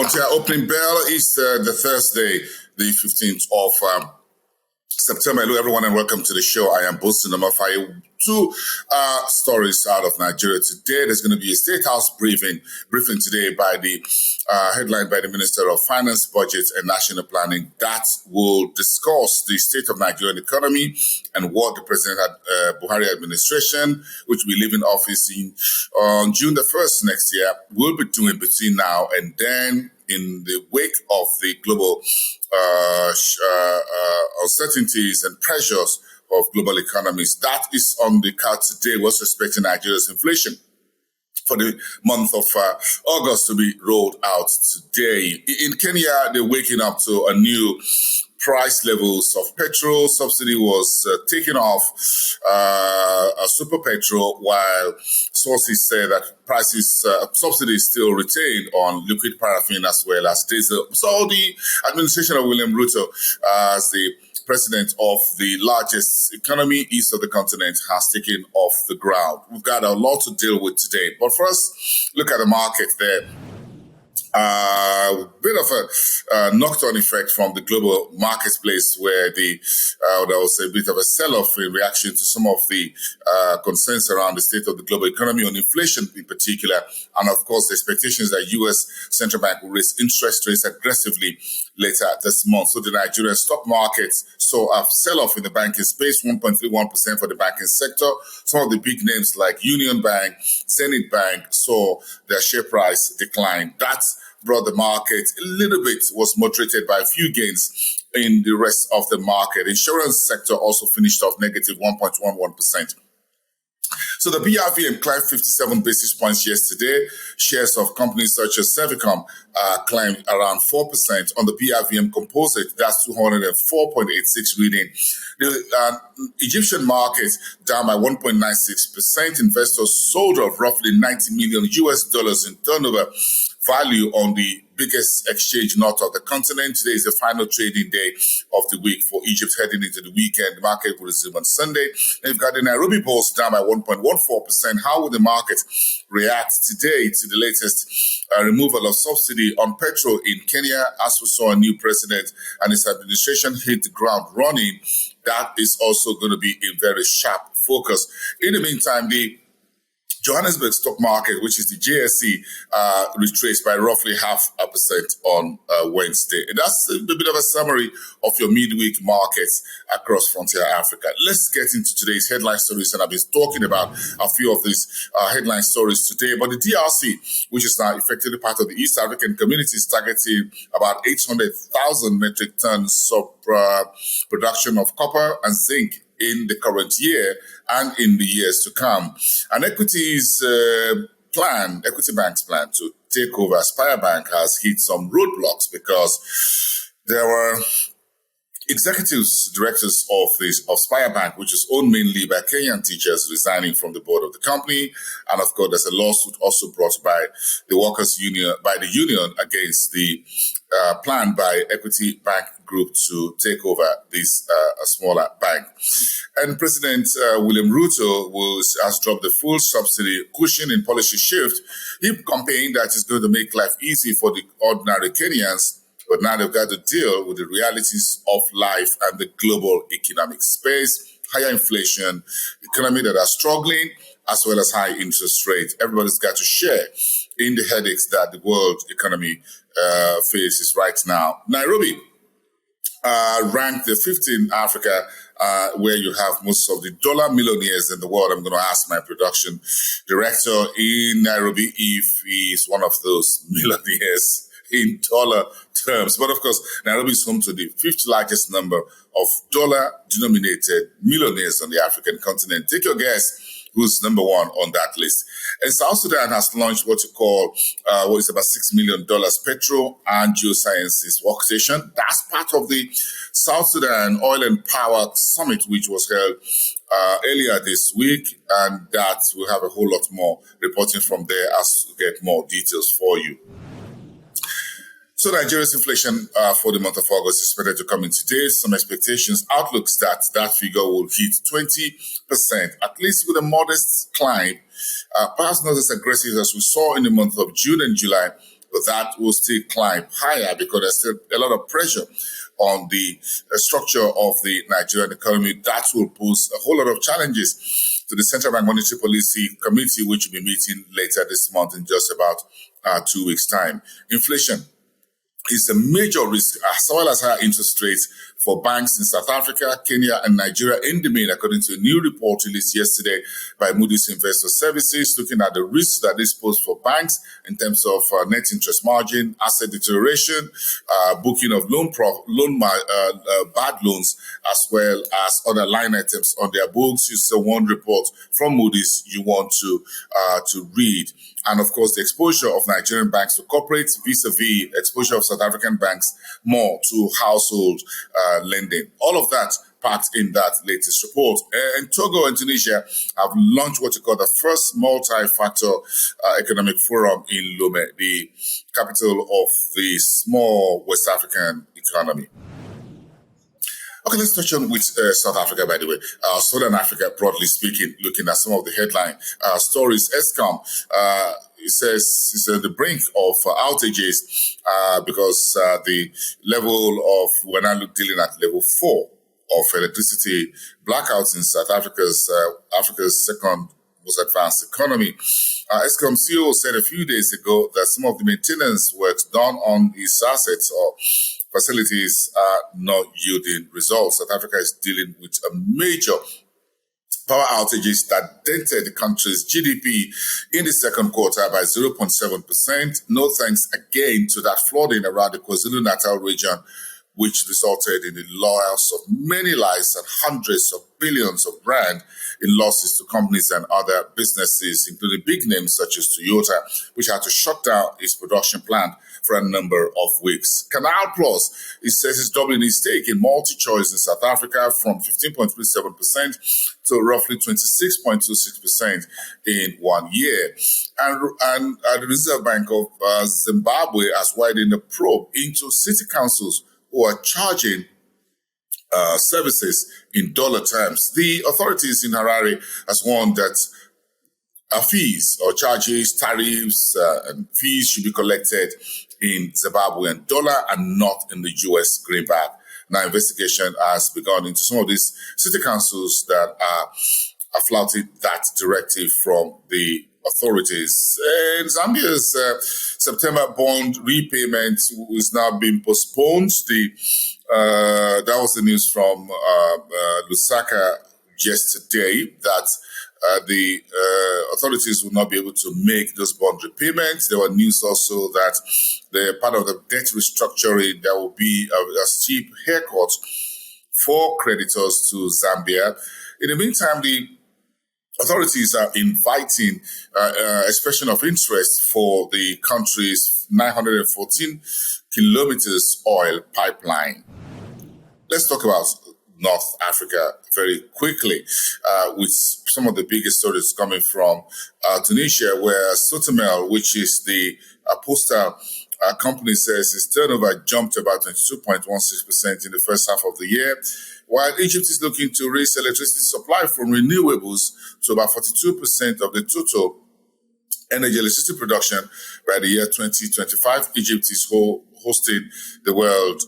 Frontier opening bell is the Thursday, the 15th of September. Hello, everyone, and welcome to the show. I am Boston Amafai. Two stories out of Nigeria today. There's going to be a State House briefing today by the headline by the Minister of Finance, Budget and National Planning that will discuss the state of Nigerian economy and what the President Buhari administration, which will leave in office on June the 1st next year, will be doing between now and then in the wake of the global uncertainties and pressures of global economies. That is on the card today. What's respecting Nigeria's inflation for the month of August to be rolled out today. In Kenya, they're waking up to a new price levels of petrol. Subsidy was taken off super petrol, while sources say that subsidy is still retained on liquid paraffin as well as diesel. So the administration of William Ruto, as the president of the largest economy east of the continent, has taken off the ground. We've got a lot to deal with today. But first, look at the market there. Bit of a knocked-on effect from the global marketplace, where there was a bit of a sell-off in reaction to some of the concerns around the state of the global economy, on inflation in particular, and of course the expectations that U.S. Central Bank will raise interest rates aggressively later this month. So the Nigerian stock market saw a sell-off in the banking space, 1.31% for the banking sector. Some of the big names like Union Bank, Zenith Bank saw their share price decline. That's brought the market a little bit, was moderated by a few gains in the rest of the market. Insurance sector also finished off negative 1.11%. So the BRVM climbed 57 basis points yesterday. Shares of companies such as Sevicom climbed around 4%. On the BRVM composite, that's 204.86 reading. The Egyptian market down by 1.96%. Investors sold off roughly $90 million in turnover value on the biggest exchange north of the continent. Today is the final trading day of the week for Egypt, heading into the weekend. The market will resume on Sunday. They've got the Nairobi Bulls down by 1.14%. How will the market react today to the latest removal of subsidy on petrol in Kenya, as we saw a new president and his administration hit the ground running? That is also going to be in very sharp focus. In the meantime, the Johannesburg stock market, which is the JSE, retraced by roughly 0.5% on Wednesday. And that's a bit of a summary of your midweek markets across Frontier Africa. Let's get into today's headline stories, and I've been talking about a few of these headline stories today. But the DRC, which is now effectively part of the East African community, is targeting about 800,000 metric tons of production of copper and zinc in the current year and in the years to come. And Equity Bank's plan to take over Aspire Bank has hit some roadblocks, because there were directors of Aspire Bank, which is owned mainly by Kenyan teachers, resigning from the board of the company. And of course, there's a lawsuit also brought by the workers' union, against the plan by Equity Bank Group to take over this smaller bank. And President William Ruto has dropped the full subsidy cushion in policy shift. He campaigned that it's going to make life easy for the ordinary Kenyans, but now they've got to deal with the realities of life and the global economic space, higher inflation, economy that are struggling, as well as high interest rates. Everybody's got to share in the headaches that the world economy faces right now. Nairobi ranked the 5th in Africa, where you have most of the dollar millionaires in the world. I'm going to ask my production director in Nairobi if he's one of those millionaires in dollar terms. But of course, Nairobi is home to the 5th largest number of dollar-denominated millionaires on the African continent. Take your guess who's number one on that list. And South Sudan has launched what is about $6 million petro and geosciences workstation. That's part of the South Sudan Oil and Power Summit, which was held earlier this week, and that we'll have a whole lot more reporting from there as we get more details for you. So Nigeria's inflation for the month of August is expected to come in today. Some expectations, outlooks that figure will hit 20%, at least with a modest climb. Perhaps not as aggressive as we saw in the month of June and July, but that will still climb higher because there's still a lot of pressure on the structure of the Nigerian economy. That will pose a whole lot of challenges to the Central Bank Monetary Policy Committee, which will be meeting later this month in just about 2 weeks' time. Inflation is a major risk, as well as higher interest rates for banks in South Africa, Kenya, and Nigeria in the main, according to a new report released yesterday by Moody's Investor Services, looking at the risks that this poses for banks in terms of net interest margin, asset deterioration, booking of bad loans, as well as other line items on their books. It's the one report from Moody's you want to read. And of course, the exposure of Nigerian banks to corporates vis-a-vis exposure of South African banks more to household lending. All of that packed in that latest report. And Togo and Tunisia have launched what you call the first multi-factor economic forum in Lome, the capital of the small West African economy. Okay, let's touch on with South Africa, by the way. Southern Africa, broadly speaking, looking at some of the headline stories. Eskom, it says, is at the brink of outages because the level of, we're now dealing at level 4 of electricity blackouts in South Africa's second most advanced economy. Eskom CEO said a few days ago that some of the maintenance works done on its assets or facilities are not yielding results. South Africa is dealing with a major power outages that dented the country's GDP in the second quarter by 0.7%. No thanks again to that flooding around the KwaZulu-Natal region, which resulted in the loss of many lives and hundreds of billions of rand in losses to companies and other businesses, including big names such as Toyota, which had to shut down its production plant for a number of weeks. Canal Plus, it says, is doubling its stake in MultiChoice in South Africa from 15.37% to roughly 26.26% in 1 year. And the Reserve Bank of Zimbabwe has widened the probe into city councils who are charging services in dollar terms. The authorities in Harare has warned that fees or charges, tariffs, and fees should be collected in Zimbabwean dollar and not in the US greenback. Now, investigation has begun into some of these city councils that are flouting that directive from the authorities. And Zambia's September bond repayment is now being postponed. That was the news from Lusaka yesterday, that the authorities will not be able to make those bond repayments. There were news also that the part of the debt restructuring, there will be a steep haircut for creditors to Zambia. In the meantime, the authorities are inviting expression of interest for the country's 914 kilometers oil pipeline. Let's talk about North Africa very quickly, with some of the biggest stories coming from Tunisia, where Sotomel, which is the postal company, says its turnover jumped about 22.16% in the first half of the year, while Egypt is looking to raise electricity supply from renewables to about 42% of the total energy electricity production by the year 2025. Egypt is hosting the World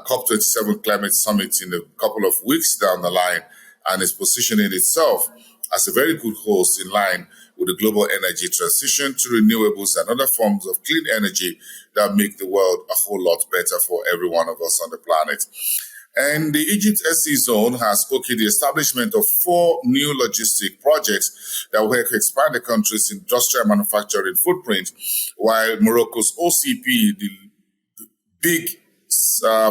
COP27 Climate Summit in a couple of weeks down the line, and is positioning itself as a very good host in line with the global energy transition to renewables and other forms of clean energy that make the world a whole lot better for every one of us on the planet. And the Egypt SC Zone has okayed the establishment of 4 new logistic projects that will help expand the country's industrial manufacturing footprint, while Morocco's OCP, the big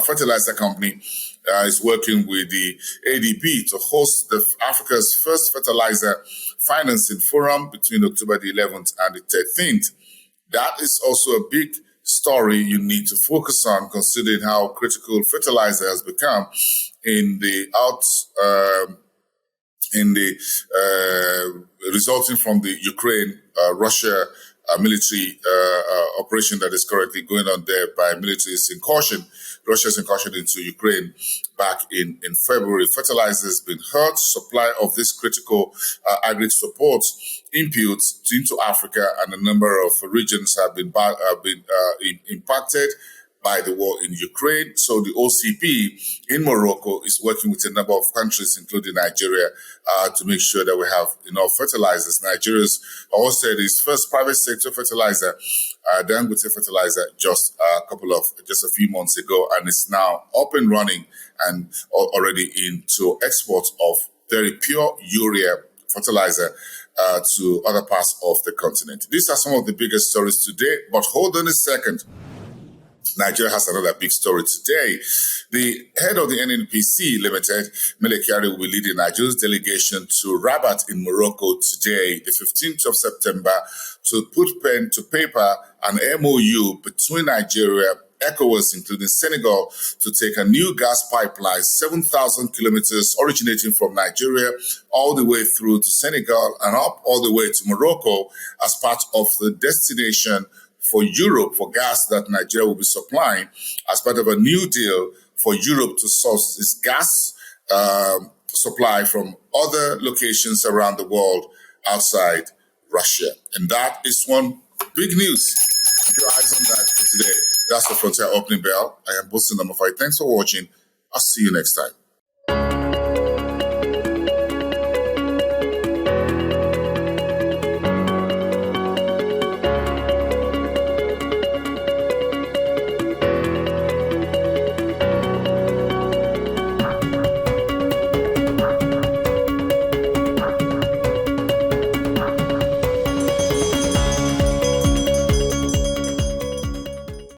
fertilizer company, is working with the ADB to host Africa's first fertilizer financing forum between October the 11th and the 13th. That is also a big story you need to focus on, considering how critical fertilizer has become in the resulting from the Ukraine-Russia military operation that is currently going on there by military's incursion, Russia's incursion into Ukraine back in February. Fertilizer has been hurt. Supply of this critical agri support inputs into Africa and a number of regions have been impacted by the war in Ukraine. So the OCP in Morocco is working with a number of countries, including Nigeria, to make sure that we have enough fertilizers. Nigeria's also said its first private sector fertilizer, Dangote fertilizer, just a few months ago, and it's now up and running and already into exports of very pure urea fertilizer to other parts of the continent. These are some of the biggest stories today, but hold on a second. Nigeria has another big story today. The head of the NNPC Limited, Mele Kyari, will be leading Nigeria's delegation to Rabat in Morocco today, the 15th of September, to put pen to paper an MOU between Nigeria, ECOWAS, including Senegal, to take a new gas pipeline, 7,000 kilometers originating from Nigeria all the way through to Senegal and up all the way to Morocco as part of the destination for Europe, for gas that Nigeria will be supplying as part of a new deal for Europe to source its gas supply from other locations around the world outside Russia. And that is one big news. Keep your eyes on that for today. That's the Frontier Opening Bell. I am Bosun number 5. Thanks for watching. I'll see you next time.